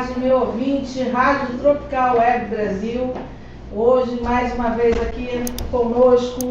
tarde, meu ouvinte, Rádio Tropical Web Brasil. Hoje, mais uma vez aqui conosco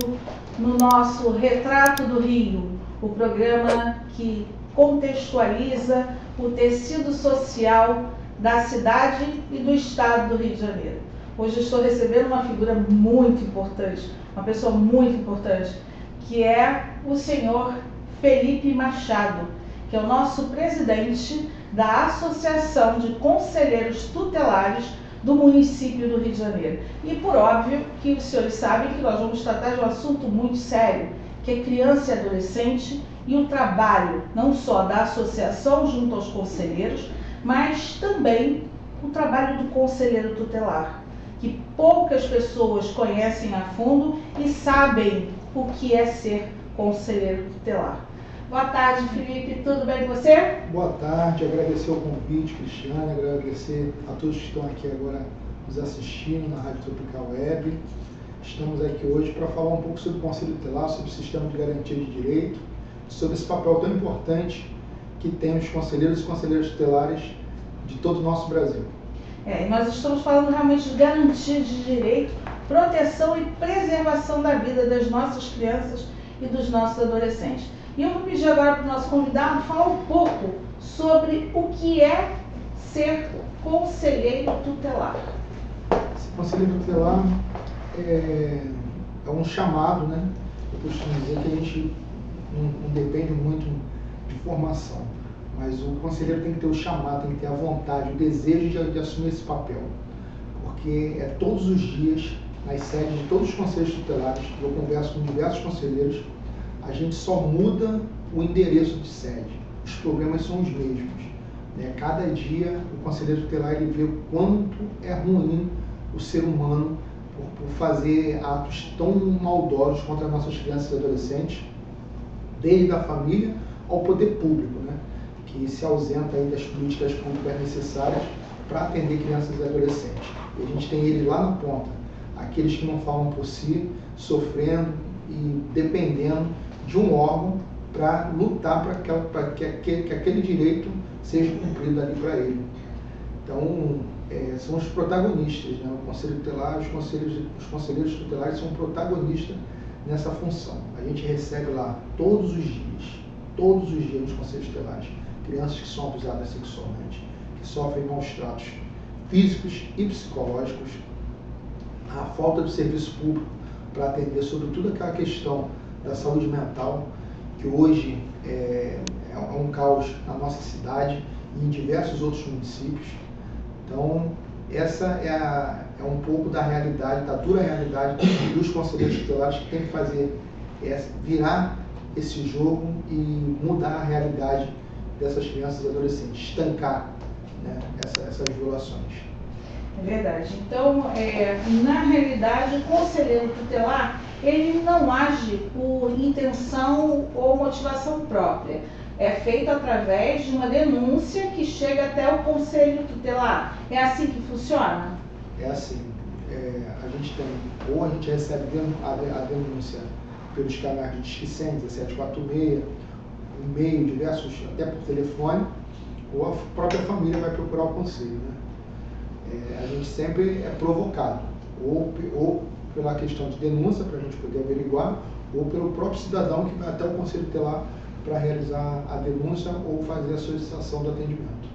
no nosso Retrato do Rio, o programa que contextualiza o tecido social da cidade e do estado do Rio de Janeiro. Hoje eu estou recebendo uma figura muito importante, uma pessoa muito importante, que é o senhor Felipe Machado, que é o nosso presidente da Associação de Conselheiros Tutelares do município do Rio de Janeiro. E por óbvio que os senhores sabem que nós vamos tratar de um assunto muito sério, que é criança e adolescente e o trabalho, não só da associação junto aos conselheiros, mas também o trabalho do conselheiro tutelar, que poucas pessoas conhecem a fundo e sabem o que é ser conselheiro tutelar. Boa tarde, Felipe, tudo bem com você? Boa tarde, agradecer o convite, Cristiane, agradecer a todos que estão aqui agora nos assistindo na Rádio Tropical Web. Estamos aqui hoje para falar um pouco sobre o Conselho Tutelar, sobre o sistema de garantia de direito, sobre esse papel tão importante que tem os conselheiros e conselheiras tutelares de todo o nosso Brasil. E nós estamos falando realmente de garantia de direito, proteção e preservação da vida das nossas crianças e dos nossos adolescentes. E eu vou pedir agora para o nosso convidado falar um pouco sobre o que é ser conselheiro tutelar. Esse conselheiro tutelar é um chamado, né? Eu costumo dizer que a gente não depende muito de formação, mas o conselheiro tem que ter o chamado, tem que ter a vontade, o desejo de assumir esse papel, porque é todos os dias, nas sedes de todos os conselhos tutelares, eu converso com diversos conselheiros, a gente só muda o endereço de sede, os problemas são os mesmos, né? Cada dia o conselheiro tutelar ele vê o quanto é ruim o ser humano por fazer atos tão maldosos contra nossas crianças e adolescentes, desde a família ao poder público, né? Que se ausenta aí das políticas públicas necessárias para atender crianças e adolescentes. E a gente tem ele lá na ponta, aqueles que não falam por si, sofrendo e dependendo de um órgão para lutar para que aquele direito seja cumprido ali para ele. Então, são os protagonistas, né? O Conselho Tutelar, os conselheiros tutelares são protagonistas nessa função. A gente recebe lá todos os dias nos conselhos tutelares, crianças que são abusadas sexualmente, que sofrem maus tratos físicos e psicológicos, a falta de serviço público para atender sobretudo aquela questão da saúde mental, que hoje é um caos na nossa cidade e em diversos outros municípios. Então, essa é um pouco da realidade, da dura realidade dos conselheiros tutelares que tem que fazer, virar esse jogo e mudar a realidade dessas crianças e adolescentes, estancar, né, essas violações. É verdade. Então, na realidade, o conselheiro tutelar, ele não age por intenção ou motivação própria. É feito através de uma denúncia que chega até o conselho tutelar. É assim que funciona? É assim. A gente recebe a denúncia pelos canais de Disque 100, 1746, e-mail, diversos, até por telefone, ou a própria família vai procurar o conselho, né? A gente sempre é provocado, ou pela questão de denúncia, para a gente poder averiguar, ou pelo próprio cidadão que vai até o conselho tutelar para realizar a denúncia ou fazer a solicitação do atendimento.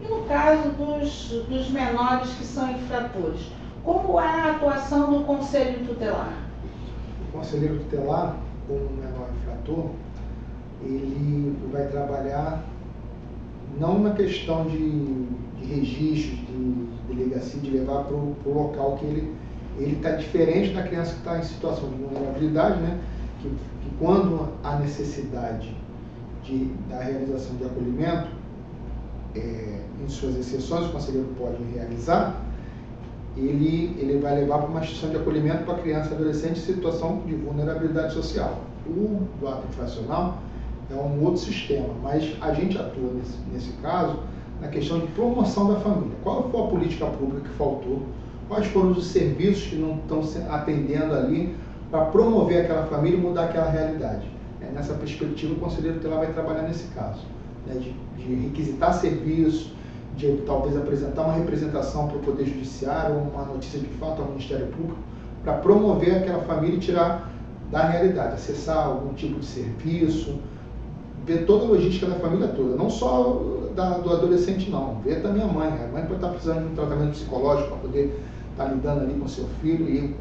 E no caso dos menores que são infratores, como é a atuação do conselho tutelar? O conselheiro tutelar, como menor infrator, ele vai trabalhar não na questão de registros, de delegacia, de levar para o local que ele está diferente da criança que está em situação de vulnerabilidade, né? Que quando há necessidade da realização de acolhimento, em suas exceções, o conselheiro pode realizar, ele vai levar para uma instituição de acolhimento para criança e adolescente em situação de vulnerabilidade social. O do ato infracional é um outro sistema, mas a gente atua nesse caso na questão de promoção da família. Qual foi a política pública que faltou? Quais foram os serviços que não estão atendendo ali para promover aquela família e mudar aquela realidade? Nessa perspectiva, o conselheiro tutelar vai trabalhar nesse caso, né, de requisitar serviço, de talvez apresentar uma representação para o Poder Judiciário ou uma notícia de fato ao Ministério Público para promover aquela família e tirar da realidade, acessar algum tipo de serviço, ver toda a logística da família toda, não só do adolescente não, ver também a mãe pode estar precisando de um tratamento psicológico para poder estar lidando ali com seu filho e o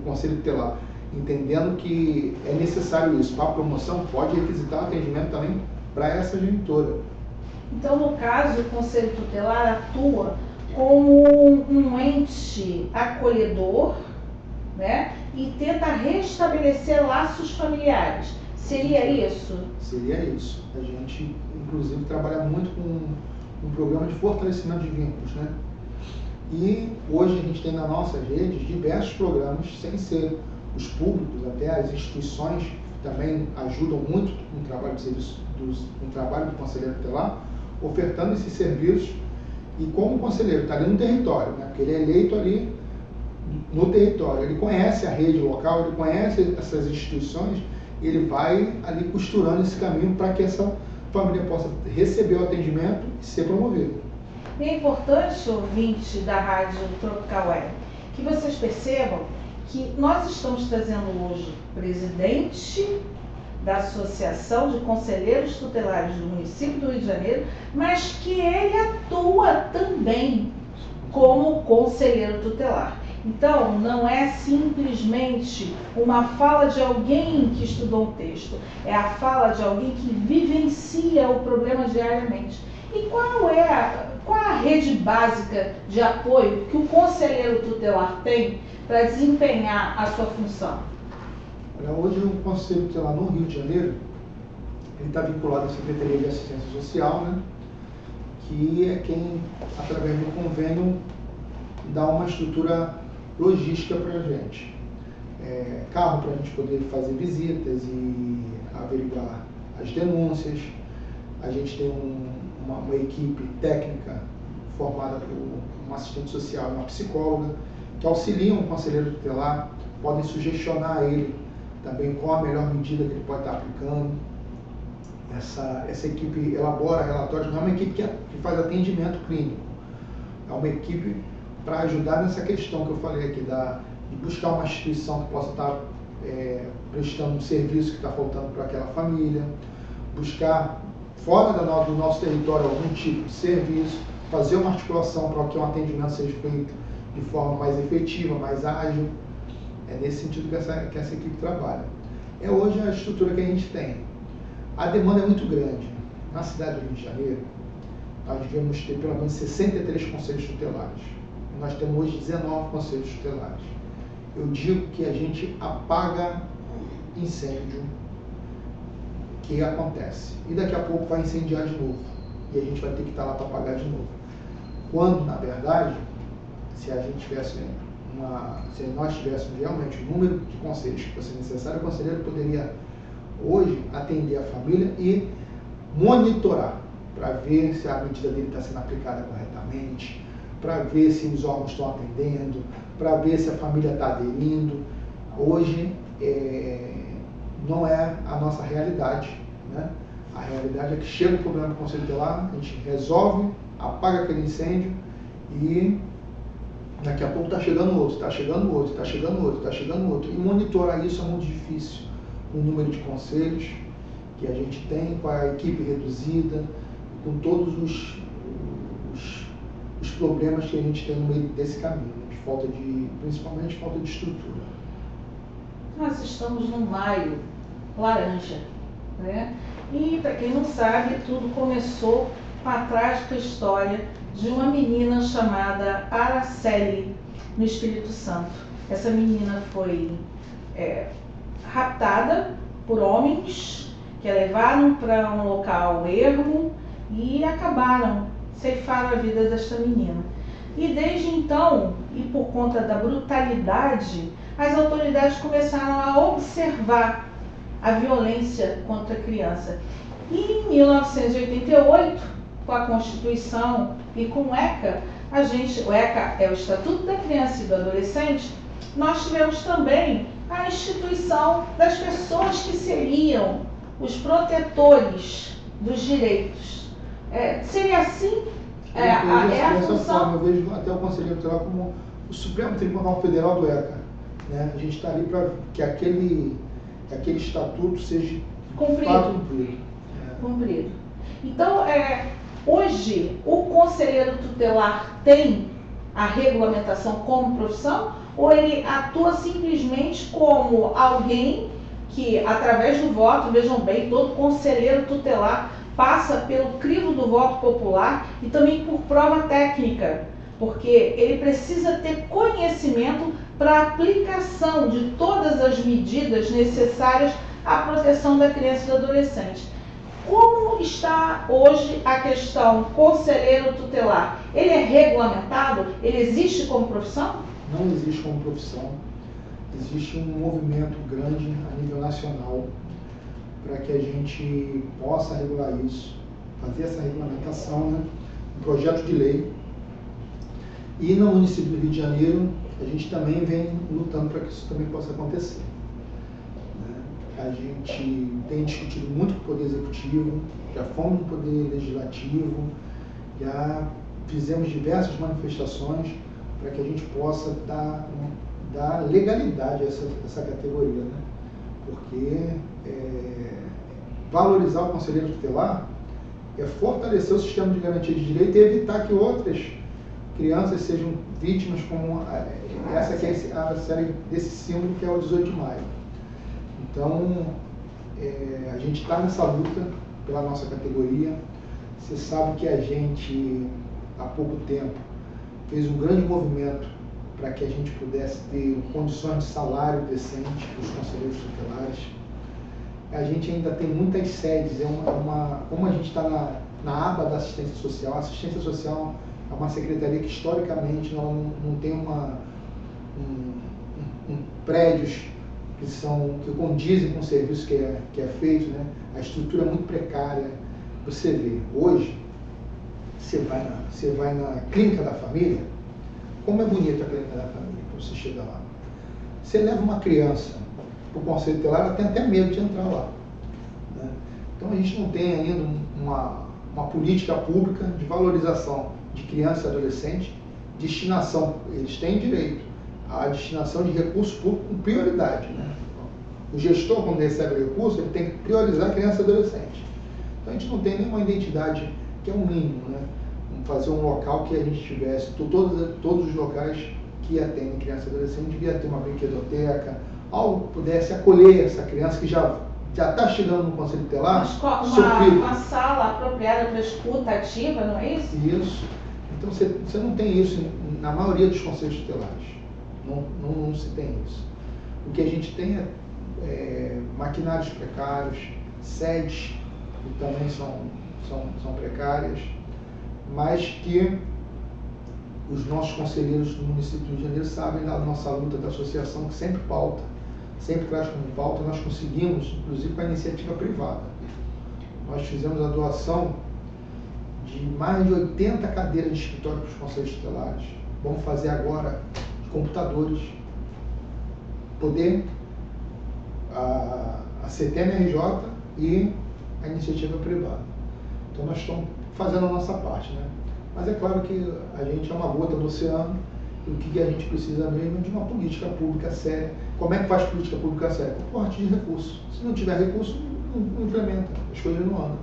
conselho tutelar, entendendo que é necessário isso, para a promoção pode requisitar atendimento também para essa genitora. Então, no caso, o Conselho Tutelar atua como um ente acolhedor, né? E tenta restabelecer laços familiares. Seria isso? Seria isso. A gente, inclusive, trabalha muito com um programa de fortalecimento de vínculos, né? E hoje a gente tem nas nossas redes diversos programas, sem ser os públicos, até as instituições também ajudam muito no trabalho no trabalho do conselheiro tutelar, ofertando esses serviços. E como o conselheiro está ali no território, né? Porque ele é eleito ali no território, ele conhece a rede local, ele conhece essas instituições, ele vai ali costurando esse caminho para que essa família possa receber o atendimento e ser promovida. E é importante, ouvinte da Rádio Tropical Web, que vocês percebam que nós estamos trazendo hoje o presidente da Associação de Conselheiros Tutelares do município do Rio de Janeiro, mas que ele atua também como conselheiro tutelar. Então, não é simplesmente uma fala de alguém que estudou um texto, é a fala de alguém que vivencia o problema diariamente. E qual é a rede básica de apoio que o conselheiro tutelar tem para desempenhar a sua função? Hoje o Conselho Tutelar no Rio de Janeiro, ele está vinculado à Secretaria de Assistência Social, né? Que é quem, através do convênio, dá uma estrutura logística para a gente. Carro para a gente poder fazer visitas e averiguar as denúncias. A gente tem uma equipe técnica formada por um assistente social e uma psicóloga que auxiliam o conselheiro tutelar, podem sugestionar ele também qual a melhor medida que ele pode estar aplicando. Essa equipe elabora relatórios, não é uma equipe que faz atendimento clínico, é uma equipe para ajudar nessa questão que eu falei aqui, de buscar uma instituição que possa estar prestando um serviço que está faltando para aquela família, buscar fora do nosso território algum tipo de serviço, fazer uma articulação para que um atendimento seja feito de forma mais efetiva, mais ágil. É nesse sentido que essa equipe trabalha. É hoje a estrutura que a gente tem. A demanda é muito grande. Na cidade do Rio de Janeiro, nós devemos ter pelo menos 63 conselhos tutelares. Nós temos hoje 19 conselhos tutelares. Eu digo que a gente apaga incêndio que acontece. E daqui a pouco vai incendiar de novo. E a gente vai ter que estar lá para apagar de novo. Quando, na verdade, se nós tivéssemos realmente o número de conselhos que fosse necessário, o conselheiro poderia hoje atender a família e monitorar para ver se a medida dele está sendo aplicada corretamente, para ver se os órgãos estão atendendo, para ver se a família está aderindo. Hoje não é a nossa realidade, né? A realidade é que chega o problema do conselho tutelar, a gente resolve, apaga aquele incêndio e daqui a pouco está chegando outro, está chegando outro, está chegando outro, está chegando outro. E monitorar isso é muito difícil, com o número de conselhos que a gente tem, com a equipe reduzida, com todos os problemas que a gente tem no meio desse caminho, principalmente falta de estrutura. Nós estamos no maio laranja, né? E, para quem não sabe, tudo começou com a trágica história de uma menina chamada Araceli, no Espírito Santo. Essa menina foi raptada por homens que a levaram para um local ermo e ceifaram a vida desta menina. E desde então, e por conta da brutalidade, as autoridades começaram a observar a violência contra a criança. E em 1988, com a Constituição e com o ECA, o ECA é o Estatuto da Criança e do Adolescente, nós tivemos também a instituição das pessoas que seriam os protetores dos direitos. Seria assim a dessa função. forma, eu vejo até o Conselheiro Tutelar como o Supremo Tribunal Federal do ECA. Né? A gente está ali para que aquele estatuto seja cumprido. Então, hoje, o conselheiro tutelar tem a regulamentação como profissão ou ele atua simplesmente como alguém que, através do voto, vejam bem, todo conselheiro tutelar passa pelo crivo do voto popular e também por prova técnica, porque ele precisa ter conhecimento para a aplicação de todas as medidas necessárias à proteção da criança e do adolescente. Como está hoje a questão conselheiro tutelar? Ele é regulamentado? Ele existe como profissão? Não existe como profissão. Existe um movimento grande a nível nacional para que a gente possa regular isso, fazer essa regulamentação, né? Um projeto de lei. E no município do Rio de Janeiro, a gente também vem lutando para que isso também possa acontecer. A gente tem discutido muito com o Poder Executivo, já fomos no Poder Legislativo, já fizemos diversas manifestações para que a gente possa dar legalidade a essa categoria, né? Porque valorizar o conselheiro tutelar é fortalecer o sistema de garantia de direito e evitar que outras crianças sejam vítimas como essa que é a série desse símbolo que é o 18 de maio. Então, a gente está nessa luta pela nossa categoria. Você sabe que a gente, há pouco tempo, fez um grande movimento para que a gente pudesse ter condições de salário decente para os conselheiros tutelares. A gente ainda tem muitas sedes, como a gente está na aba da assistência social, a assistência social é uma secretaria que historicamente não tem prédios que condizem com o serviço que é feito, né? A estrutura é muito precária. Você vê, hoje, você vai na clínica da família, como é bonita a clínica da família, quando você chega lá. Você leva uma criança para o conselho tutelar, ela tem até medo de entrar lá. Né? Então a gente não tem ainda uma política pública de valorização de criança e adolescente, destinação, eles têm direito à destinação de recursos públicos com prioridade. Né? O gestor, quando recebe o recurso, ele tem que priorizar criança e adolescente. Então a gente não tem nenhuma identidade, que é o mínimo, né? Fazer um local que a gente tivesse, todos os locais que atendem criança e adolescente, devia ter uma brinquedoteca, algo que pudesse acolher essa criança que já está chegando no conselho tutelar. Uma sala apropriada para escuta ativa, não é isso? Isso. Então você não tem isso na maioria dos conselhos tutelares. Não se tem isso. O que a gente tem é maquinários precários, sedes que também são precárias, mas que os nossos conselheiros do município do Rio de Janeiro sabem da nossa luta da associação, que sempre traz como pauta. Nós conseguimos, inclusive com a iniciativa privada. Nós fizemos a doação de mais de 80 cadeiras de escritório para os conselhos tutelares. Vamos fazer agora computadores, poder a CTMRJ e a iniciativa privada. Então nós estamos fazendo a nossa parte, né? Mas é claro que a gente é uma gota do oceano e o que a gente precisa mesmo é de uma política pública séria. Como é que faz política pública séria? Com porte de recursos. Se não tiver recurso, não implementa, as coisas não andam.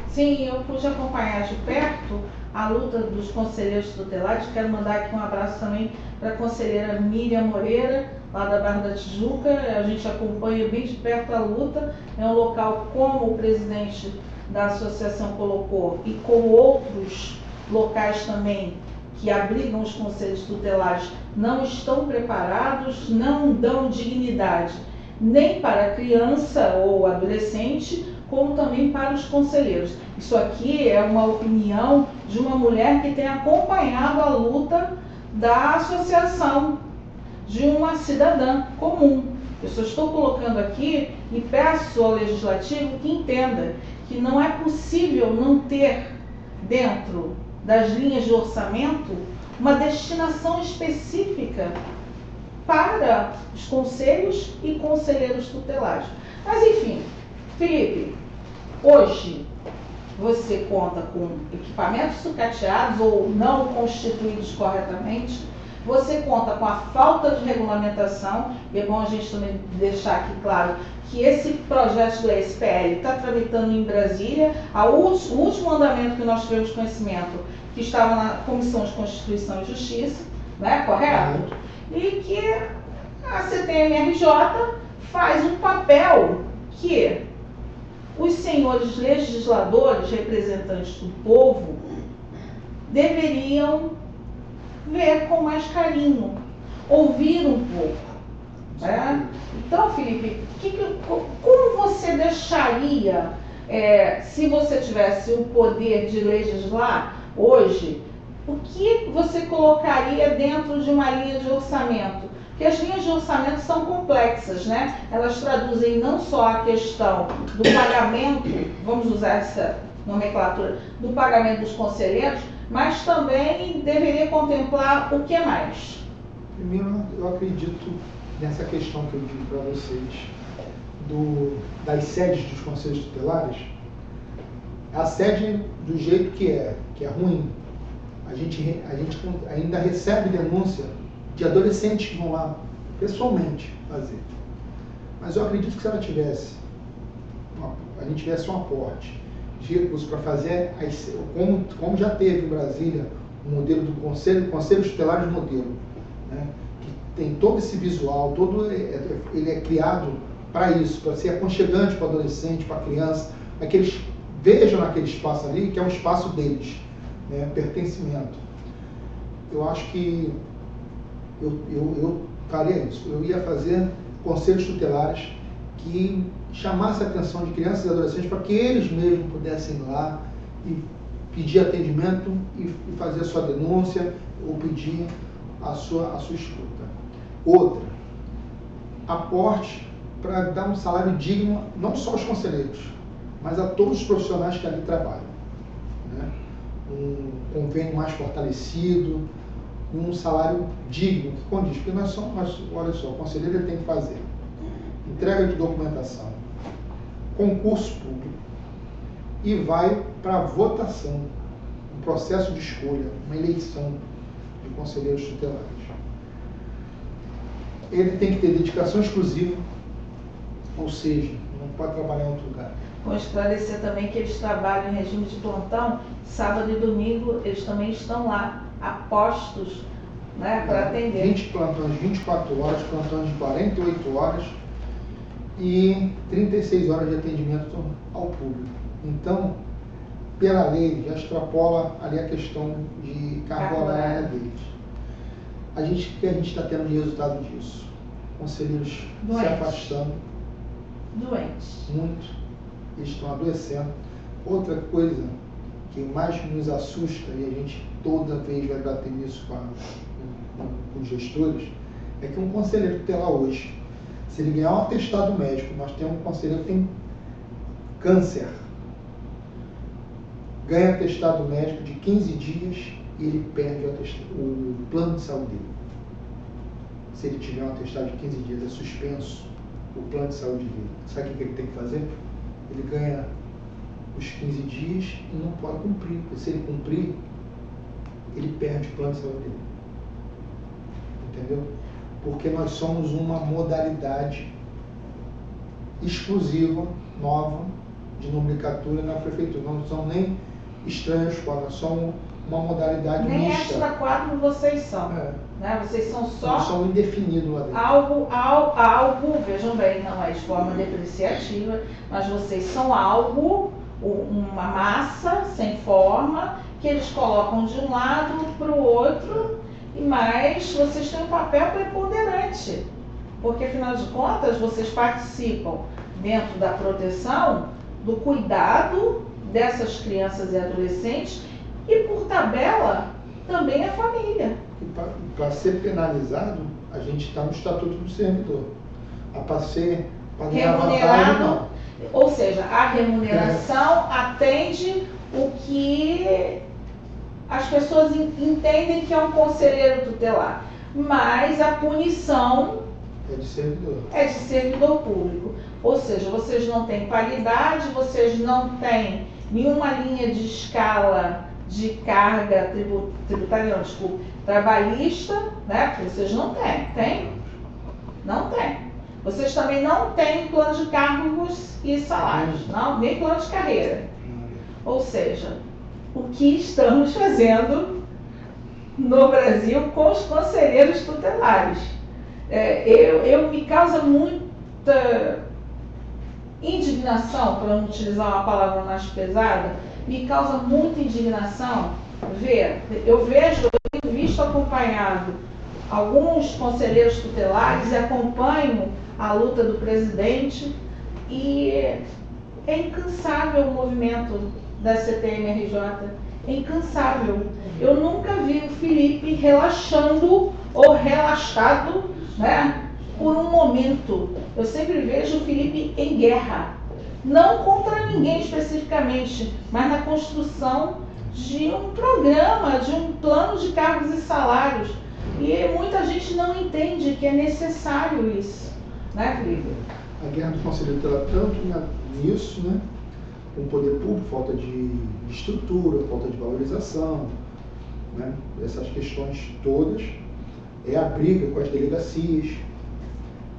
Sim, eu pude acompanhar de perto a luta dos conselheiros tutelares. Quero mandar aqui um abraço também para a conselheira Miriam Moreira, lá da Barra da Tijuca. A gente acompanha bem de perto a luta. É um local, como o presidente da associação colocou, e como outros locais também que abrigam os conselhos tutelares, não estão preparados, não dão dignidade nem para a criança ou adolescente, como também para os conselheiros. Isso aqui é uma opinião de uma mulher que tem acompanhado a luta da associação, de uma cidadã comum. Eu só estou colocando aqui e peço ao Legislativo que entenda que não é possível não ter dentro das linhas de orçamento uma destinação específica para os conselhos e conselheiros tutelares. Mas enfim, Felipe, hoje você conta com equipamentos sucateados ou não constituídos corretamente, você conta com a falta de regulamentação, e é bom a gente também deixar aqui claro que esse projeto do SPL está tramitando em Brasília. O último andamento que nós tivemos conhecimento, que estava na Comissão de Constituição e Justiça, né, correto? E que a CTM-RJ faz um papel que os senhores legisladores, representantes do povo, deveriam ver com mais carinho, ouvir um pouco. Né? Então, Felipe, como você deixaria, se você tivesse o poder de legislar hoje, o que você colocaria dentro de uma linha de orçamento? Porque as linhas de orçamento são complexas, né? Elas traduzem não só a questão do pagamento, vamos usar essa nomenclatura, do pagamento dos conselheiros, mas também deveria contemplar o que mais? Primeiro, eu acredito nessa questão que eu digo para vocês, das sedes dos conselhos tutelares. A sede do jeito que é ruim. A gente ainda recebe denúncia de adolescentes que vão lá pessoalmente fazer. Mas eu acredito que se ela tivesse, a gente tivesse um aporte de recursos para fazer, como já teve em Brasília, o modelo do conselhos tutelares modelo, né, que tem todo esse visual, ele é criado para isso, para ser aconchegante para o adolescente, para a criança, para que eles vejam naquele espaço ali que é um espaço deles, né, pertencimento. Eu acho que eu faria isso. Eu ia fazer conselhos tutelares que chamassem a atenção de crianças e adolescentes para que eles mesmos pudessem ir lá e pedir atendimento e fazer a sua denúncia ou pedir a sua escuta. Outra, aporte para dar um salário digno, não só aos conselheiros, mas a todos os profissionais que ali trabalham. Né? Um convênio mais fortalecido, um salário digno, que condiz, porque olha só, o conselheiro ele tem que fazer entrega de documentação, concurso público e vai para a votação, um processo de escolha, uma eleição de conselheiros tutelares. Ele tem que ter dedicação exclusiva, ou seja, não pode trabalhar em outro lugar. Vou esclarecer também que eles trabalham em regime de plantão, sábado e domingo eles também estão lá, apostos, né, para atender. 20 plantões, 24 horas, plantões de 48 horas e 36 horas de atendimento ao público. Então, pela lei, já extrapola ali a questão de carga horária deles. O que a gente está tendo de resultado disso? Conselheiros se afastando. Doentes. Muito. Eles estão adoecendo. Outra coisa que mais nos assusta, e a gente toda vez vai bater nisso com os gestores, é que um conselheiro tutelar hoje, se ele ganhar um atestado médico, nós temos um conselheiro que tem câncer, ganha atestado médico de 15 dias e ele perde o plano de saúde dele. Se ele tiver um atestado de 15 dias, é suspenso o plano de saúde dele. Sabe o que ele tem que fazer? Ele ganha os 15 dias e não pode cumprir, porque se ele cumprir, ele perde o plano de saúde dele. Entendeu? Porque nós somos uma modalidade exclusiva, nova, de nomenclatura na prefeitura. Nós não somos nem estranhos, nós somos uma modalidade nem mista. extra quadro vocês são. Né? Vocês são só... Nós somos indefinidos lá dentro. Algo, vejam bem, não é de forma depreciativa, mas vocês são algo, uma massa sem forma, que eles colocam de um lado para o outro, mas vocês têm um papel preponderante, porque afinal de contas vocês participam dentro da proteção, do cuidado dessas crianças e adolescentes e por tabela também a família. Para ser penalizado, a gente está no Estatuto do Servidor. Para ser remunerado, ou seja, a remuneração atende o que as pessoas entendem que é um conselheiro tutelar, mas a punição é de servidor público. Ou seja, vocês não têm paridade, vocês não têm nenhuma linha de escala de carga tributária, não, desculpa, trabalhista, né? Porque vocês não têm, tem? Não tem. Vocês também não têm plano de cargos e salários, não, nem plano de carreira. Ou seja, o que estamos fazendo no Brasil com os conselheiros tutelares? Me causa muita indignação, para não utilizar uma palavra mais pesada, me causa muita indignação ver, eu tenho visto acompanhado alguns conselheiros tutelares e acompanho a luta do presidente, e é incansável o movimento da CTM-RJ, é incansável. Eu nunca vi o Felipe relaxando ou relaxado, né, por um momento. Eu sempre vejo o Felipe em guerra, não contra ninguém especificamente, mas na construção de um programa, de um plano de cargos e salários. E muita gente não entende que é necessário isso, né, Felipe? A guerra do conselheiro tutelar tanto nisso, né, com o poder público, falta de estrutura, falta de valorização, né, essas questões todas, é a briga com as delegacias,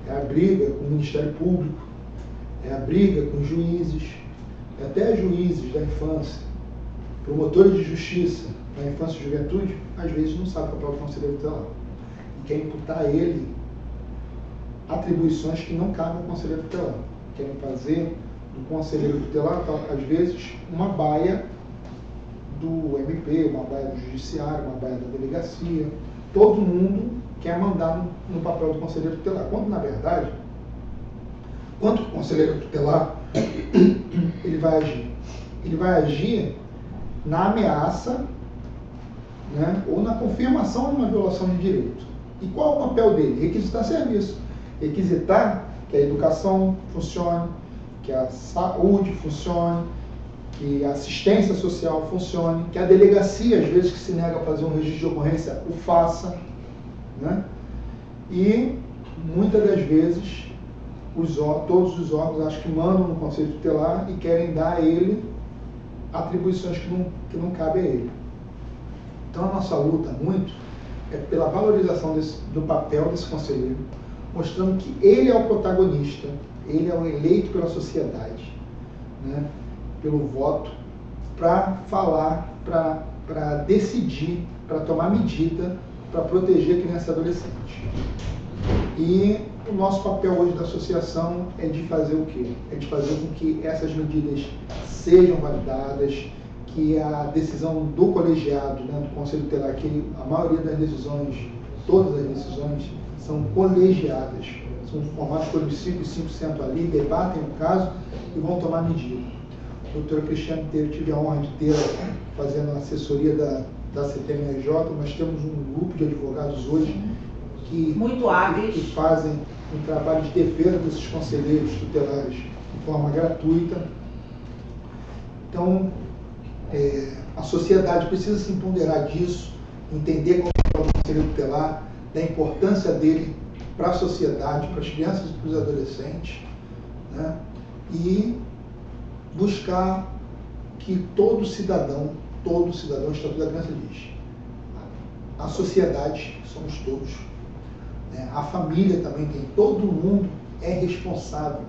é a briga com o Ministério Público, é a briga com os juízes, até juízes da infância, promotores de justiça da infância e juventude, às vezes não sabem o papel do conselheiro tutelar e querem imputar a ele atribuições que não cabem ao conselheiro tutelar. Querem fazer do conselheiro tutelar, às vezes, uma baia do MP, uma baia do judiciário, uma baia da delegacia. Todo mundo quer mandar no papel do conselheiro tutelar, quando, na verdade, quanto o conselheiro tutelar ele vai agir? Ele vai agir na ameaça, né, ou na confirmação de uma violação de direito. E qual é o papel dele? Requisitar serviço. Requisitar que a educação funcione, que a saúde funcione, que a assistência social funcione, que a delegacia, às vezes, que se nega a fazer um registro de ocorrência, o faça, né? E, muitas das vezes, todos os órgãos acho que mandam no Conselho Tutelar e querem dar a ele atribuições que não cabem a ele. Então, a nossa luta muito é pela valorização do papel desse conselheiro, mostrando que ele é o protagonista, ele é o eleito pela sociedade, né, pelo voto, para falar, para decidir, para tomar medida, para proteger a criança e adolescente. E o nosso papel hoje da associação é de fazer o quê? É de fazer com que essas medidas sejam validadas, que a decisão do colegiado, né, do Conselho Tutelar, que a maioria das decisões, todas as decisões, são colegiadas, são formados por 5 e 5% ali, debatem o caso e vão tomar medida. A doutora Cristiane, tive a honra de ter fazendo a assessoria da CTM-RJ, nós temos um grupo de advogados hoje que fazem um trabalho de defesa desses conselheiros tutelares de forma gratuita. Então, a sociedade precisa se empoderar disso, entender como é o conselheiro tutelar, da importância dele para a sociedade, para as crianças e para os adolescentes, né? E buscar que todo cidadão, o Estatuto da Criança diz, a sociedade somos todos, né? A família também tem, todo mundo é responsável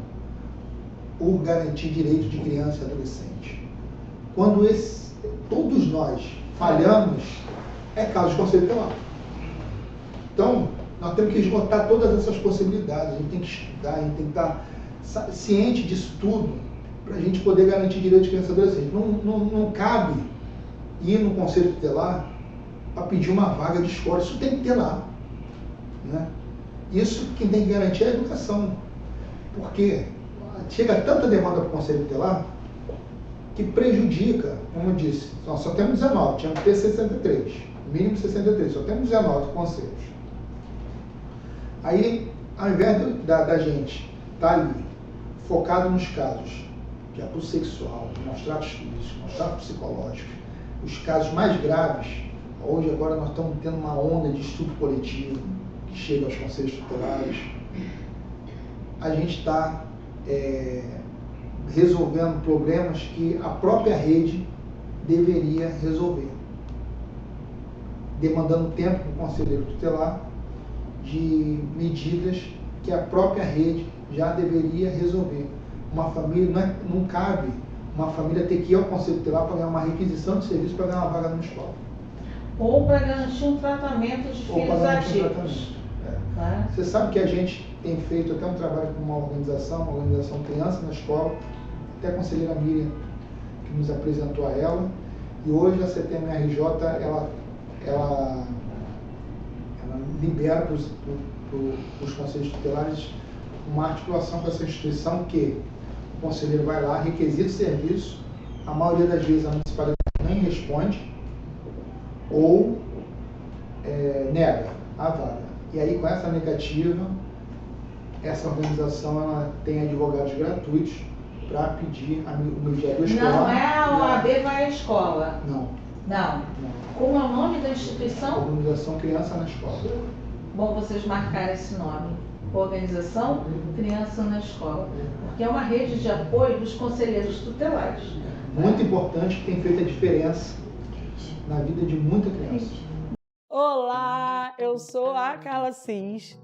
por garantir direito de criança e adolescente. Quando todos nós falhamos, é caso de conselho tutelar. Então, nós temos que esgotar todas essas possibilidades, a gente tem que estudar, a gente tem que estar ciente disso tudo, para a gente poder garantir direito de criança e adolescente. Não cabe ir no Conselho Tutelar para pedir uma vaga de escola, isso tem que ter lá, né? Isso quem tem que garantir é a educação, porque chega tanta demanda para o Conselho Tutelar que prejudica, como eu disse, nós só temos 19, tinha que ter 63, mínimo 63, só temos 19 conselhos. Aí, ao invés da gente estar ali, focado nos casos de abuso sexual, de maus tratos físicos, maus tratos psicológicos, os casos mais graves, hoje agora nós estamos tendo uma onda de estupro coletivo que chega aos conselhos tutelares, a gente está resolvendo problemas que a própria rede deveria resolver, demandando tempo para o conselheiro tutelar de medidas que a própria rede já deveria resolver. Uma família, não cabe uma família ter que ir ao conselho tutelar para ganhar uma requisição de serviço para ganhar uma vaga numa escola. Ou para garantir um tratamento de filhos ativos. Tá? Você sabe que a gente tem feito até um trabalho com uma organização Criança na Escola, até a conselheira Miriam, que nos apresentou a ela, e hoje a CTMRJ, ela libera para os conselhos tutelares uma articulação com essa instituição que o conselheiro vai lá, requisita o serviço, a maioria das vezes a municipalidade nem responde ou nega a vaga. E aí, com essa negativa, essa organização ela tem advogados gratuitos para pedir o mediador escolar. Não é a OAB vai à escola. Não. Como é o nome da instituição? Organização Criança na Escola. Bom vocês marcarem esse nome. Organização Criança na Escola. Porque é uma rede de apoio dos conselheiros tutelares. Muito importante, que tem feito a diferença na vida de muita criança. Olá, eu sou a Carla Cis.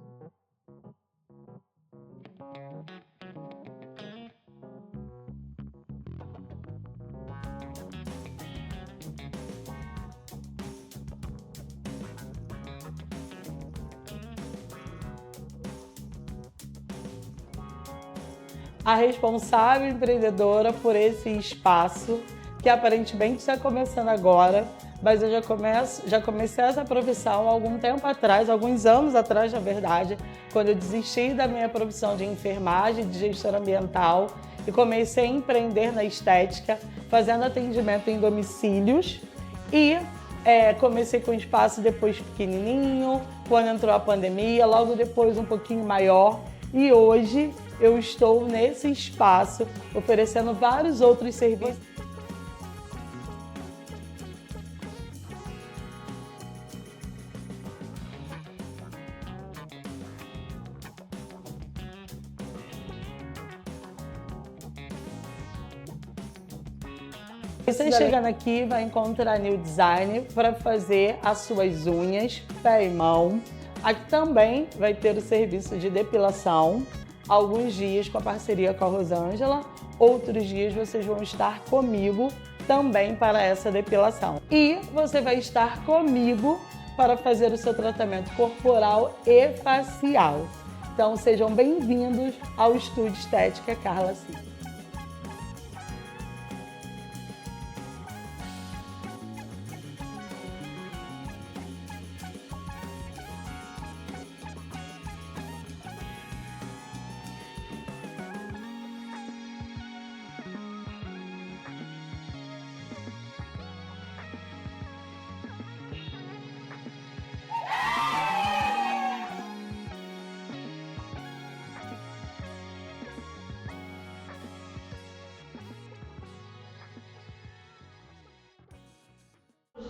A responsável empreendedora por esse espaço, que aparentemente está começando agora, mas eu já comecei essa profissão há algum tempo atrás, alguns anos atrás, na verdade, quando eu desisti da minha profissão de enfermagem, de gestora ambiental, e comecei a empreender na estética, fazendo atendimento em domicílios, e comecei com um espaço depois pequenininho, quando entrou a pandemia, logo depois um pouquinho maior, e hoje eu estou nesse espaço oferecendo vários outros serviços. Você chegando aqui vai encontrar a New Design para fazer as suas unhas, pé e mão. Aqui também vai ter o serviço de depilação, alguns dias com a parceria com a Rosângela, outros dias vocês vão estar comigo também para essa depilação. E você vai estar comigo para fazer o seu tratamento corporal e facial. Então sejam bem-vindos ao Estúdio Estética Carla Cis.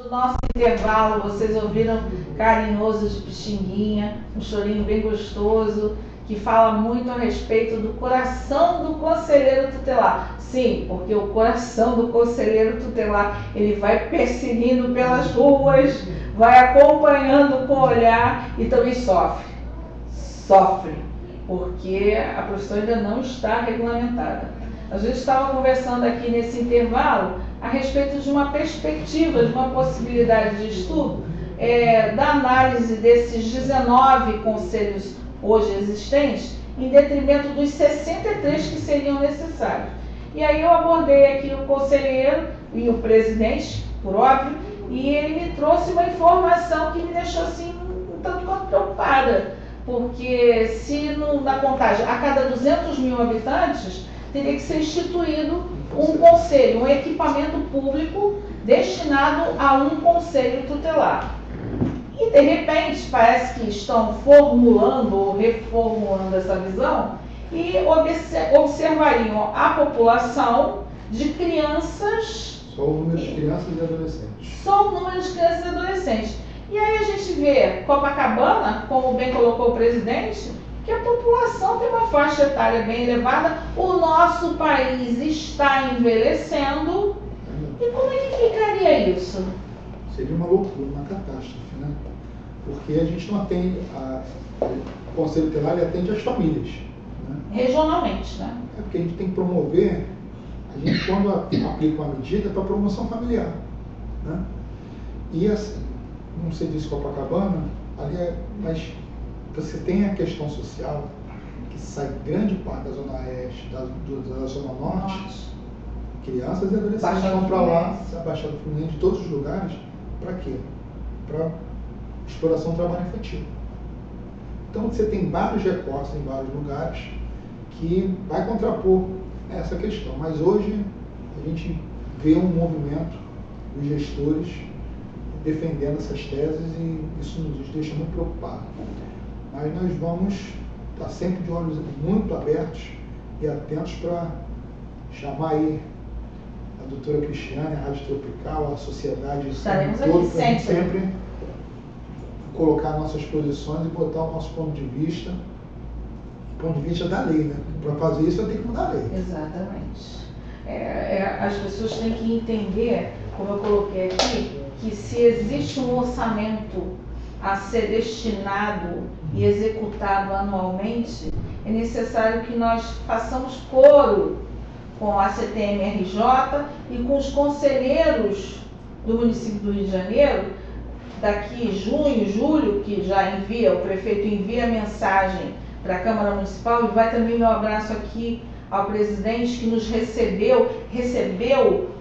No nosso intervalo, vocês ouviram Carinhoso de Pixinguinha, um chorinho bem gostoso, que fala muito a respeito do coração do conselheiro tutelar. Sim, porque o coração do conselheiro tutelar, ele vai perseguindo pelas ruas, vai acompanhando com o olhar e também sofre. Sofre, porque a profissão ainda não está regulamentada. A gente estava conversando aqui nesse intervalo a respeito de uma perspectiva, de uma possibilidade de estudo, da análise desses 19 conselhos hoje existentes, em detrimento dos 63 que seriam necessários. E aí eu abordei aqui o conselheiro e o presidente, por óbvio, e ele me trouxe uma informação que me deixou assim um tanto quanto preocupada, porque se na contagem a cada 200 mil habitantes teria que ser instituído um conselho, um equipamento público destinado a um conselho tutelar. E, de repente, parece que estão formulando ou reformulando essa visão e observariam a população de crianças... Só o número de crianças e adolescentes. Só o número de crianças e adolescentes. E aí a gente vê Copacabana, como bem colocou o presidente, que a população tem uma faixa etária bem elevada, o nosso país está envelhecendo. E como é que ficaria isso? Seria uma loucura, uma catástrofe, né? Porque a gente não atende, o Conselho Tutelar ele atende as famílias, né? Regionalmente, né? É porque a gente tem que promover, a gente quando aplica uma medida para promoção familiar, né? E assim, não sei disso Copacabana, ali mas você tem a questão social, que sai grande parte da Zona Oeste, da Zona Norte, crianças e adolescentes vão para lá, da Baixada Fluminense, de todos os lugares, para quê? Para exploração do trabalho infantil. Então você tem vários recortes em vários lugares que vai contrapor essa questão. Mas hoje a gente vê um movimento dos gestores defendendo essas teses e isso nos deixa muito preocupados. Mas nós vamos estar sempre de olhos muito abertos e atentos para chamar aí a doutora Cristiane, a Rádio Tropical, a sociedade Estaremos todo, aqui sempre. Sempre colocar nossas posições e botar o nosso ponto de vista da lei, né? Para fazer isso eu tenho que mudar a lei. Exatamente. As pessoas têm que entender, como eu coloquei aqui, que se existe um orçamento a ser destinado e executado anualmente, é necessário que nós façamos coro com a CTM-RJ e com os conselheiros do município do Rio de Janeiro, daqui junho, julho, que já o prefeito envia mensagem para a Câmara Municipal, e vai também meu abraço aqui ao presidente que nos recebeu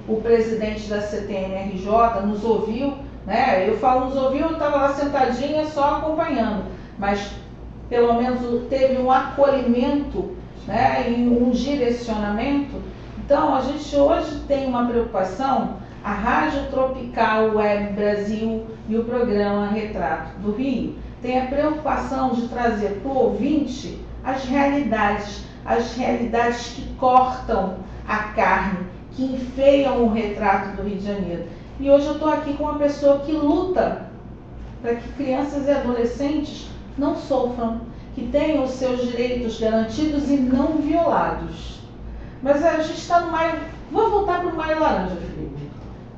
o presidente da CTM-RJ, nos ouviu, né? Eu falo nos ouviu, eu estava lá sentadinha só acompanhando, mas pelo menos teve um acolhimento, né? E um direcionamento. Então a gente hoje tem uma preocupação, a Rádio Tropical Web Brasil e o programa Retrato do Rio tem a preocupação de trazer para o ouvinte as realidades que cortam a carne, que enfeiam o retrato do Rio de Janeiro. E hoje eu estou aqui com uma pessoa que luta para que crianças e adolescentes não sofram, que tenham os seus direitos garantidos e não violados. Mas a gente está no maio. Vou voltar para o Maio Laranja, Felipe.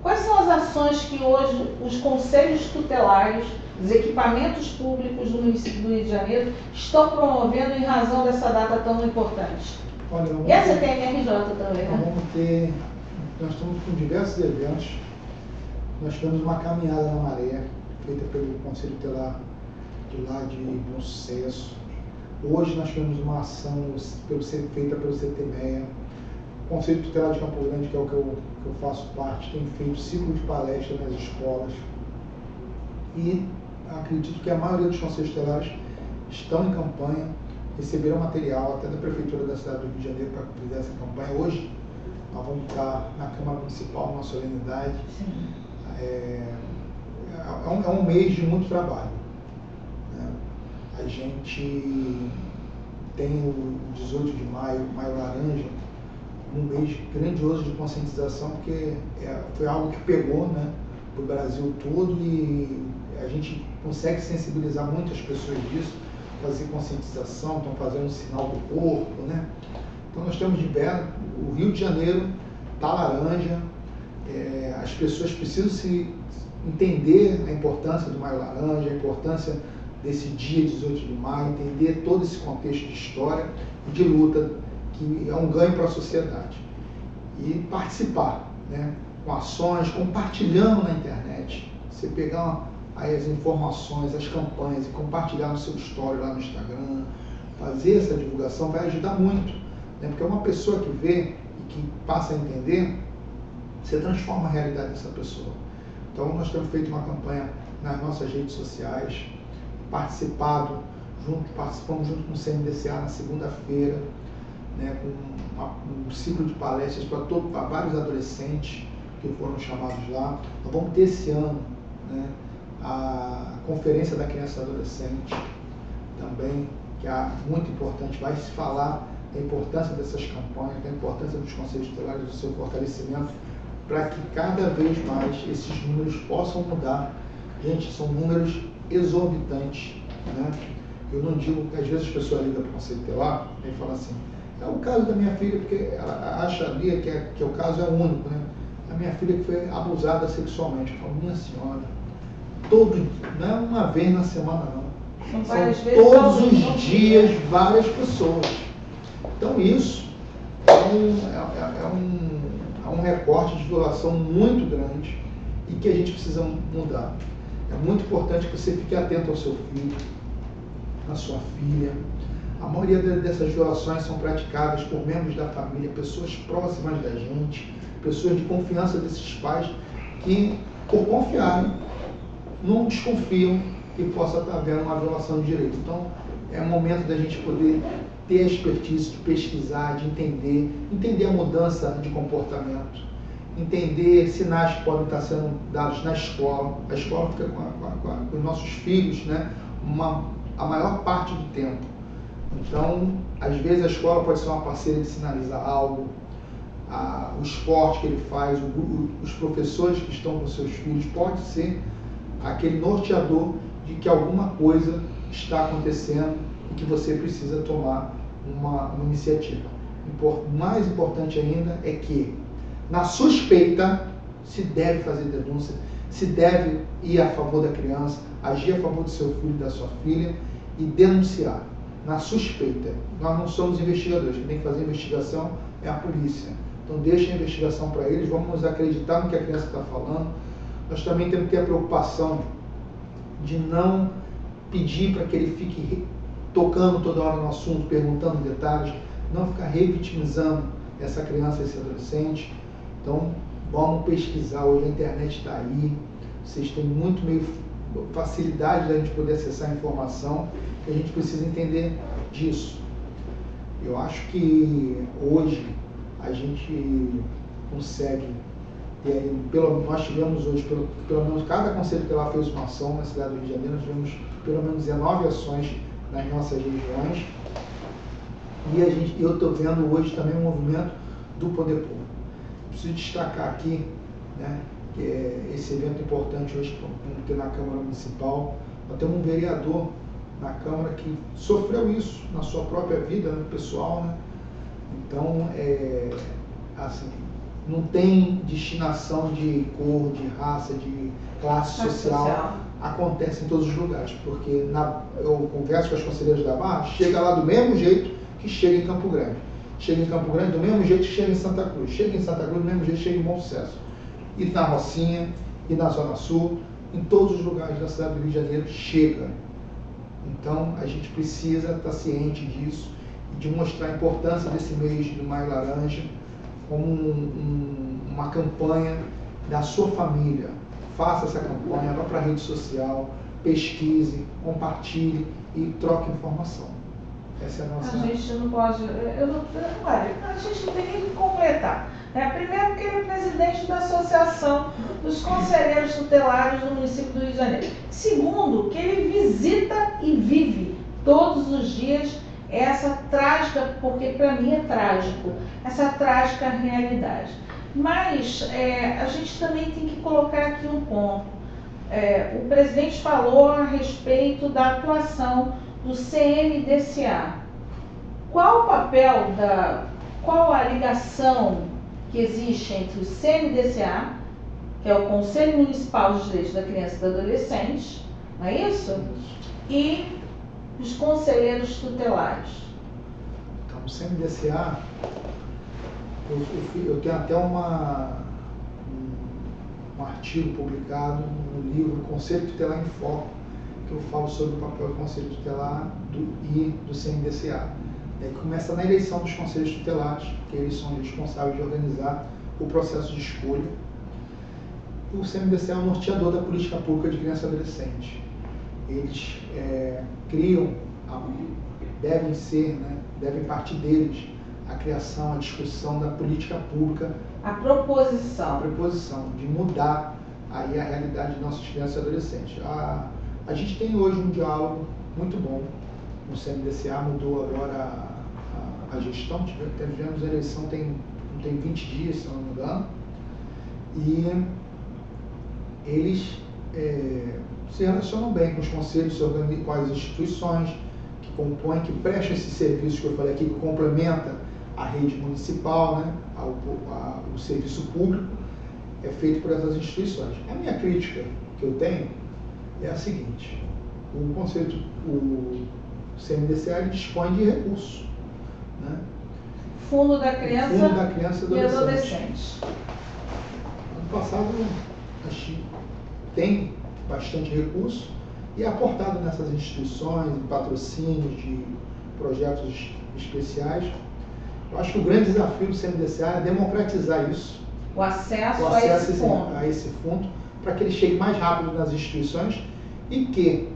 Quais são as ações que hoje os conselhos tutelares, os equipamentos públicos do município do Rio de Janeiro estão promovendo em razão dessa data tão importante? Olha, E a CTM-RJ também, né? Nós estamos com diversos eventos. Nós tivemos uma caminhada na Maré, feita pelo Conselho Tutelar de lá de Bom Sucesso. Hoje nós tivemos uma ação feita pelo CTMEA. O Conselho Tutelar de Campo Grande, que é o que eu faço parte, tem feito ciclo de palestras nas escolas. E acredito que a maioria dos conselhos tutelares estão em campanha, receberam material até da Prefeitura da cidade do Rio de Janeiro para cumprir essa campanha. Hoje nós vamos estar na Câmara Municipal, numa solenidade. É um mês de muito trabalho, né? A gente tem o 18 de maio, Maio Laranja, um mês grandioso de conscientização, porque foi algo que pegou, né, para o Brasil todo, e a gente consegue sensibilizar muitas pessoas disso, fazer conscientização, estão fazendo um sinal do corpo, né? Então nós temos o Rio de Janeiro está laranja, as pessoas precisam se entender a importância do Maio Laranja, a importância desse dia 18 de maio, entender todo esse contexto de história e de luta, que é um ganho para a sociedade. E participar, né, com ações, compartilhando na internet. Você pegar aí as informações, as campanhas e compartilhar no seu story lá no Instagram, fazer essa divulgação vai ajudar muito, né, porque uma pessoa que vê e que passa a entender, você transforma a realidade dessa pessoa. Então nós temos feito uma campanha nas nossas redes sociais, participamos junto com o CNDCA na segunda-feira, né, com um ciclo de palestras para vários adolescentes que foram chamados lá. Nós vamos ter esse ano, né, a Conferência da Criança e Adolescente também, que é muito importante, vai se falar da importância dessas campanhas, da importância dos conselhos tutelares, do seu fortalecimento, para que cada vez mais esses números possam mudar. Gente, são números exorbitantes, né? Eu não digo, às vezes as pessoas ligam para o Conselho Tutelar e falam assim, é o caso da minha filha, porque ela acha ali que o caso é único, né? A minha filha que foi abusada sexualmente. Eu falo, minha senhora, não é uma vez na semana não. São todos os dias várias pessoas. Então isso é um recorte de violação muito grande e que a gente precisa mudar. É muito importante que você fique atento ao seu filho, à sua filha. A maioria dessas violações são praticadas por membros da família, pessoas próximas da gente, pessoas de confiança desses pais que, por confiarem, não desconfiam que possa estar havendo uma violação de direito. Então, é o momento da gente poder ter a expertise de pesquisar, de entender a mudança de comportamento, entender sinais que podem estar sendo dados na escola. A escola fica com os nossos filhos, né, a maior parte do tempo. Então, às vezes a escola pode ser uma parceira de sinalizar algo, o esporte que ele faz, os professores que estão com seus filhos, pode ser aquele norteador de que alguma coisa está acontecendo e que você precisa tomar uma iniciativa. Mais importante ainda é que, na suspeita, se deve fazer denúncia, se deve ir a favor da criança, agir a favor do seu filho e da sua filha e denunciar. Na suspeita. Nós não somos investigadores, quem tem que fazer a investigação é a polícia. Então deixa a investigação para eles, vamos acreditar no que a criança está falando. Nós também temos que ter a preocupação de não pedir para que ele fique tocando toda hora no assunto, perguntando detalhes, não ficar revitimizando essa criança, esse adolescente. Então vamos pesquisar, hoje a internet está aí, vocês têm muito facilidade da gente poder acessar a informação, e a gente precisa entender disso. Eu acho que hoje a gente consegue ter, nós tivemos hoje, pelo menos cada conselho que lá fez uma ação na cidade do Rio de Janeiro, nós tivemos pelo menos 19 ações nas nossas regiões, e eu estou vendo hoje também um movimento do poder público. Preciso destacar aqui, né, que é esse evento importante hoje que vamos ter na Câmara Municipal. Nós temos um vereador na Câmara que sofreu isso na sua própria vida, né, pessoal, né? Então, assim, não tem destinação de cor, de raça, de classe social. Acontece em todos os lugares, porque eu converso com as conselheiras da Barra, chega lá do mesmo jeito que chega em Campo Grande. Chega em Campo Grande do mesmo jeito que chega em Santa Cruz. Chega em Santa Cruz do mesmo jeito que chega em Bom Sucesso. E na Rocinha, e na Zona Sul, em todos os lugares da cidade do Rio de Janeiro, chega. Então, a gente precisa estar ciente disso e de mostrar a importância desse mês do Maio Laranja como uma campanha da sua família. Faça essa campanha, vá para a rede social, pesquise, compartilhe e troque informação. Essa é a nossa... A gente não pode... Olha, a gente não tem nem que completar. Primeiro porque ele é presidente da Associação dos Conselheiros Tutelares do município do Rio de Janeiro. Segundo, que ele visita e vive todos os dias essa trágica, porque para mim é trágico, essa trágica realidade. Mas a gente também tem que colocar aqui um ponto. O presidente falou a respeito da atuação do CMDCA. Qual o papel qual a ligação que existe entre o CMDCA, que é o Conselho Municipal dos Direitos da Criança e do Adolescente, não é isso? E os conselheiros tutelares? Então, o CMDCA, eu tenho até um artigo publicado no livro Conselho Tutelar em Foco, que eu falo sobre o papel do Conselho Tutelar e do CMDCA. Que começa na eleição dos conselhos tutelares, que eles são responsáveis de organizar o processo de escolha. O CMDCA é o norteador da política pública de criança e adolescente. Eles criam, devem partir deles a criação, a discussão da política pública. A proposição. A proposição de mudar aí a realidade de nossas crianças e adolescentes. A gente tem hoje um diálogo muito bom. O CMDCA mudou agora a gestão, tivemos a eleição tem 20 dias, se não me engano, e eles se relacionam bem com os conselhos, se organizam com as instituições, compõe, que presta esses serviços que eu falei aqui, que complementa a rede municipal, né, o serviço público, é feito por essas instituições. A minha crítica que eu tenho é a seguinte: o CMDCA ele dispõe de recursos, né? Fundo da Criança, Fundo da Criança e Adolescente. Ano passado a gente tem bastante recurso e é aportado nessas instituições, em patrocínios de projetos especiais. Eu acho que o grande desafio do CMDCA é democratizar isso, O acesso a esse fundo, para que ele chegue mais rápido nas instituições, e que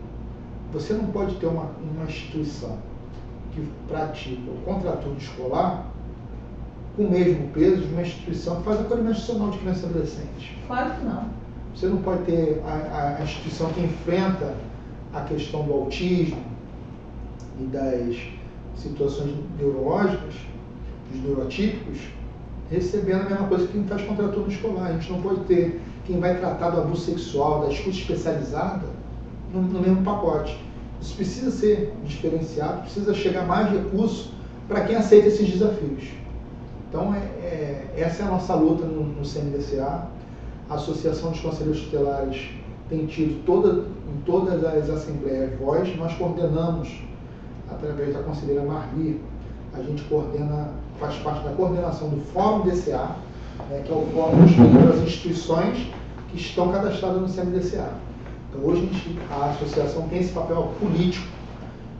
você não pode ter uma instituição que pratica o contraturno escolar com o mesmo peso de uma instituição que faz acolhimento institucional de criança e adolescente. Claro que não. Você não pode ter a instituição que enfrenta a questão do autismo e das situações neurológicas, dos neurotípicos, recebendo a mesma coisa que quem faz contraturno escolar. A gente não pode ter quem vai tratar do abuso sexual, da escuta especializada, no mesmo pacote. Isso precisa ser diferenciado, precisa chegar mais recurso para quem aceita esses desafios. Então, essa é a nossa luta no CMDCA. A Associação dos Conselheiros Tutelares tem tido em todas as assembleias voz. Nós coordenamos, através da conselheira Marli, a gente faz parte da coordenação do Fórum DCA, né, que é o fórum das instituições que estão cadastradas no CMDCA. Então, hoje a associação tem esse papel político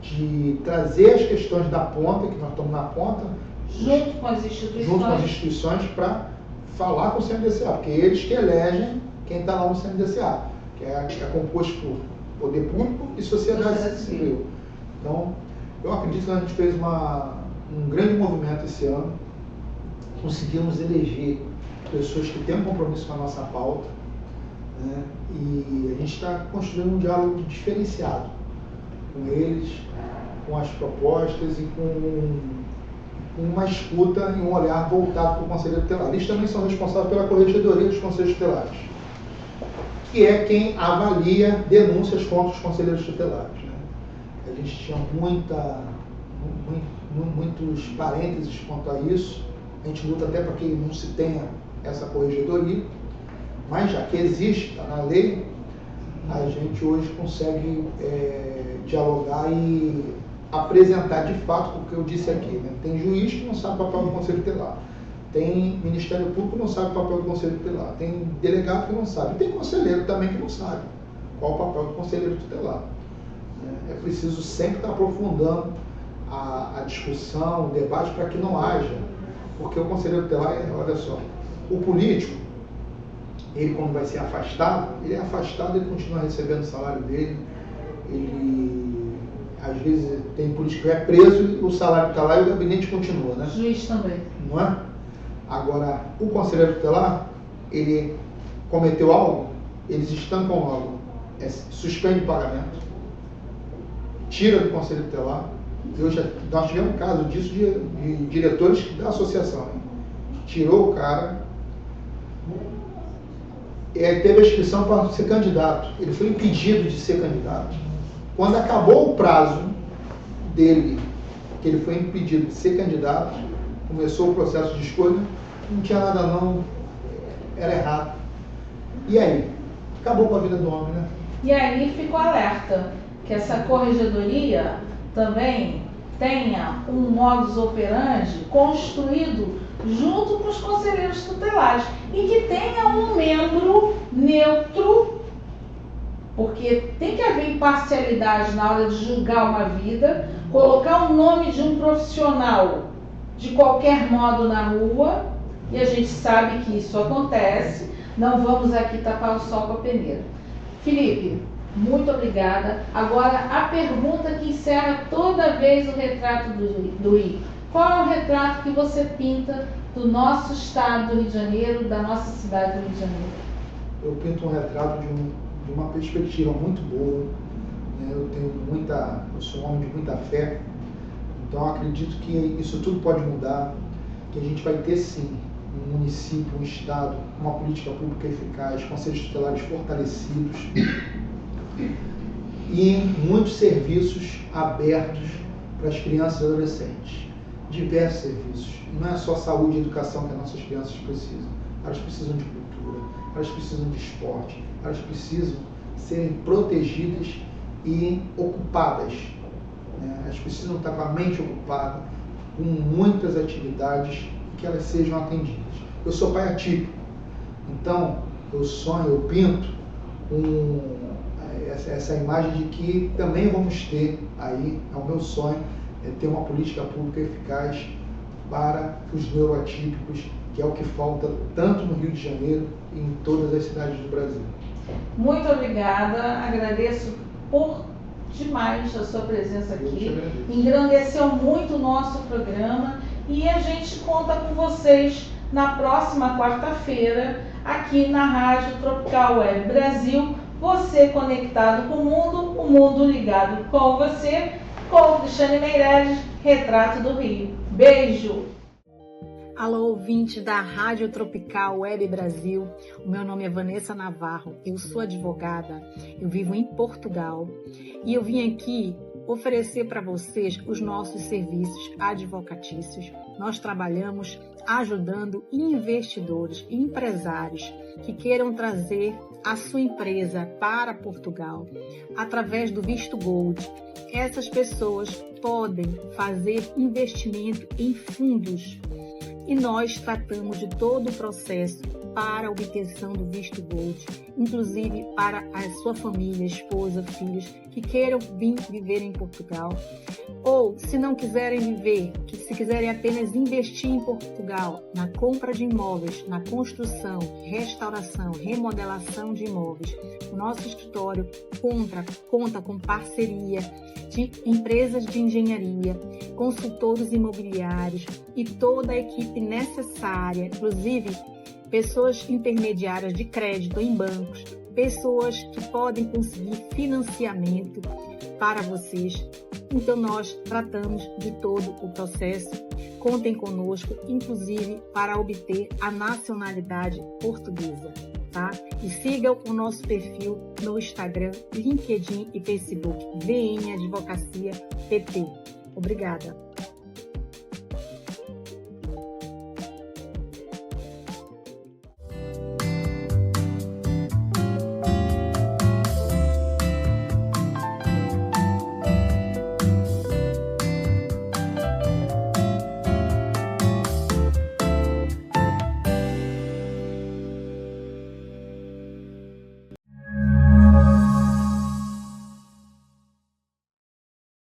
de trazer as questões da ponta, que nós estamos na ponta, junto com as instituições, para falar com o CMDCA, porque eles que elegem quem está lá no CMDCA, que é composto por poder público e sociedade civil. Então, eu acredito que a gente fez um grande movimento esse ano, conseguimos eleger pessoas que têm um compromisso com a nossa pauta, né? E a gente está construindo um diálogo diferenciado com eles, com as propostas e com uma escuta e um olhar voltado para o Conselheiro Tutelar. Eles também são responsáveis pela Corregedoria dos Conselheiros Tutelares, que é quem avalia denúncias contra os Conselheiros Tutelares, né? A gente tinha muitos parênteses quanto a isso. A gente luta até para que não se tenha essa corregedoria, mas já que existe, está na lei, a gente hoje consegue dialogar e apresentar de fato o que eu disse aqui, né? Tem juiz que não sabe o papel do Conselho Tutelar, tem Ministério Público que não sabe o papel do Conselho Tutelar, tem delegado que não sabe, tem conselheiro também que não sabe qual o papel do Conselheiro Tutelar. É preciso sempre estar aprofundando a discussão, o debate, para que não haja, porque o Conselheiro Tutelar, olha só, o político, ele quando vai ser afastado, ele é afastado, ele continua recebendo o salário dele, ele, às vezes, tem político que é preso e o salário está lá e o gabinete continua, né? Juiz também. Não é? Agora, o Conselheiro Tutelar, ele cometeu algo, eles estancam algo, suspende o pagamento, tira do Conselho Tutelar. Nós tivemos um caso disso de diretores da associação, né? Tirou o cara, teve a inscrição para ser candidato, ele foi impedido de ser candidato. Quando acabou o prazo dele, que ele foi impedido de ser candidato, começou o processo de escolha, não tinha nada não, era errado. E aí? Acabou com a vida do homem, né? E aí ficou alerta que essa corregedoria também tenha um modus operandi construído junto com os conselheiros tutelares e que tenha um membro neutro, porque tem que haver imparcialidade na hora de julgar uma vida, colocar o nome de um profissional de qualquer modo na rua, e a gente sabe que isso acontece, não vamos aqui tapar o sol com a peneira. Felipe, muito obrigada. Agora, a pergunta que encerra toda vez o retrato do Rio. Qual é o retrato que você pinta do nosso estado do Rio de Janeiro, da nossa cidade do Rio de Janeiro? Eu pinto um retrato de uma perspectiva muito boa, né? Eu sou um homem de muita fé, então acredito que isso tudo pode mudar, que a gente vai ter sim um município, um estado, uma política pública eficaz, conselhos tutelares fortalecidos e muitos serviços abertos para as crianças e adolescentes. Diversos serviços. Não é só saúde e educação que as nossas crianças precisam. Elas precisam de cultura, elas precisam de esporte, elas precisam serem protegidas e ocupadas. Elas precisam estar com a mente ocupada, com muitas atividades, e que elas sejam atendidas. Eu sou pai atípico, então eu sonho, eu pinto essa imagem de que também vamos ter aí, é o meu sonho, ter uma política pública eficaz para os neuroatípicos, que é o que falta tanto no Rio de Janeiro e em todas as cidades do Brasil. Muito obrigada, agradeço por demais a sua presença aqui, engrandeceu muito o nosso programa e a gente conta com vocês na próxima quarta-feira aqui na Rádio Tropical Web Brasil, você conectado com o mundo ligado com você, com Cristiane Meireles, Retrato do Rio. Beijo! Alô, ouvinte da Rádio Tropical Web Brasil. O meu nome é Vanessa Navarro, eu sou advogada, eu vivo em Portugal e eu vim aqui oferecer para vocês os nossos serviços advocatícios. Nós trabalhamos ajudando investidores e empresários que queiram trazer a sua empresa para Portugal através do Visto Gold. Essas pessoas podem fazer investimento em fundos e nós tratamos de todo o processo para a obtenção do Visto Gold, inclusive para a sua família, esposa, filhos que queiram vir viver em Portugal, ou se não quiserem viver, se quiserem apenas investir em Portugal, na compra de imóveis, na construção, restauração, remodelação de imóveis. O nosso escritório conta com parceria de empresas de engenharia, consultores imobiliários e toda a equipe necessária, inclusive pessoas intermediárias de crédito em bancos, pessoas que podem conseguir financiamento para vocês. Então nós tratamos de todo o processo. Contem conosco, inclusive para obter a nacionalidade portuguesa, tá? E sigam o nosso perfil no Instagram, LinkedIn e Facebook, VN Advocacia PT. Obrigada.